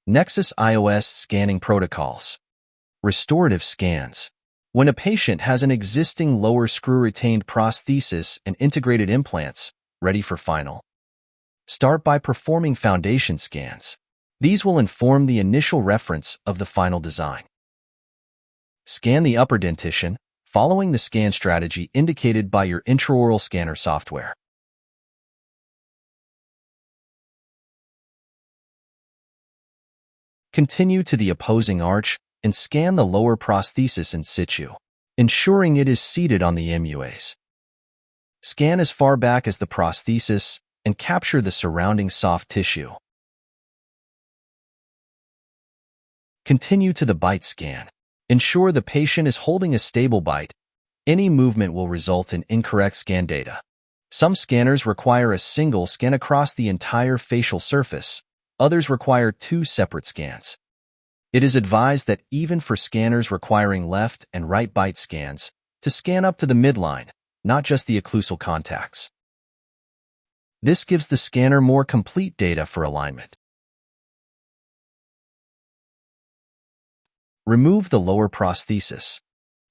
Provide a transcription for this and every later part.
Nexus iOS scanning protocols. Restorative scans. When a patient has an existing lower screw-retained prosthesis and integrated implants ready for final. Start by performing foundation scans. These will inform the initial reference of the final design. Scan the upper dentition, following the scan strategy indicated by your intraoral scanner software. Continue to the opposing arch and scan the lower prosthesis in situ, ensuring it is seated on the MUAs. Scan as far back as the prosthesis and capture the surrounding soft tissue. Continue to the bite scan. Ensure the patient is holding a stable bite. Any movement will result in incorrect scan data. Some scanners require a single scan across the entire facial surface. Others require 2 separate scans. It is advised that even for scanners requiring left and right bite scans, to scan up to the midline, not just the occlusal contacts. This gives the scanner more complete data for alignment. Remove the lower prosthesis.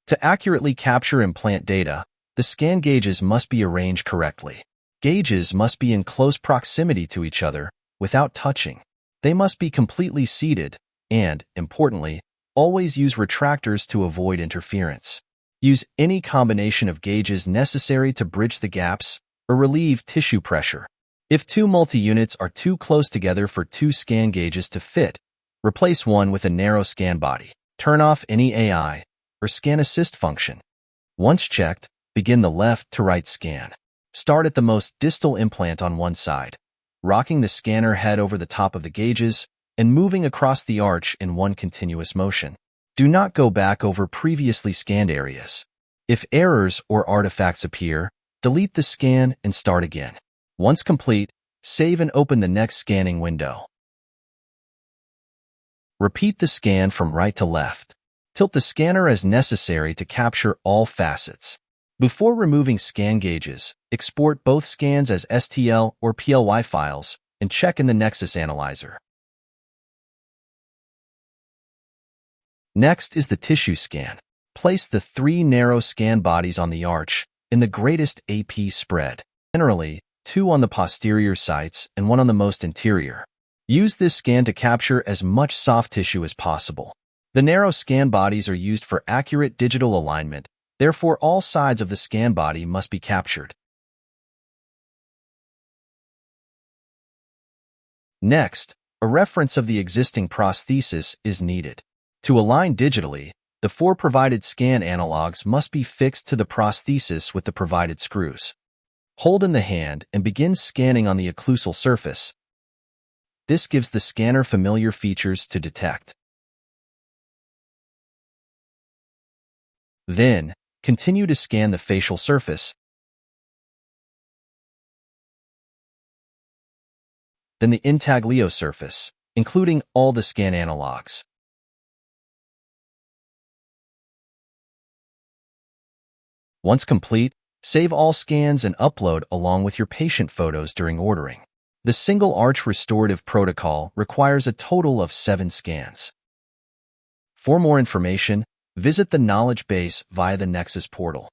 To accurately capture implant data, the scan gauges must be arranged correctly. Gauges must be in close proximity to each other without touching. They must be completely seated and, importantly, always use retractors to avoid interference. Use any combination of gauges necessary to bridge the gaps or relieve tissue pressure. If 2 multi-units are too close together for 2 scan gauges to fit, replace one with a narrow scan body. Turn off any AI or scan assist function. Once checked, begin the left to right scan. Start at the most distal implant on one side, rocking the scanner head over the top of the gauges and moving across the arch in one continuous motion. Do not go back over previously scanned areas. If errors or artifacts appear, delete the scan and start again. Once complete, save and open the next scanning window. Repeat the scan from right to left. Tilt the scanner as necessary to capture all facets. Before removing scan gauges, export both scans as STL or PLY files and check in the Nexus analyzer. Next is the tissue scan. Place the 3 narrow scan bodies on the arch in the greatest AP spread. Generally, 2 on the posterior sites and 1 on the most interior. Use this scan to capture as much soft tissue as possible. The narrow scan bodies are used for accurate digital alignment, therefore all sides of the scan body must be captured. Next, a reference of the existing prosthesis is needed. To align digitally, the 4 provided scan analogs must be fixed to the prosthesis with the provided screws. Hold in the hand and begin scanning on the occlusal surface. This gives the scanner familiar features to detect. Then, continue to scan the facial surface. Then the intaglio surface, including all the scan analogs. Once complete, save all scans and upload along with your patient photos during ordering. The single arch restorative protocol requires a total of 7 scans. For more information, visit the knowledge base via the Nexus portal.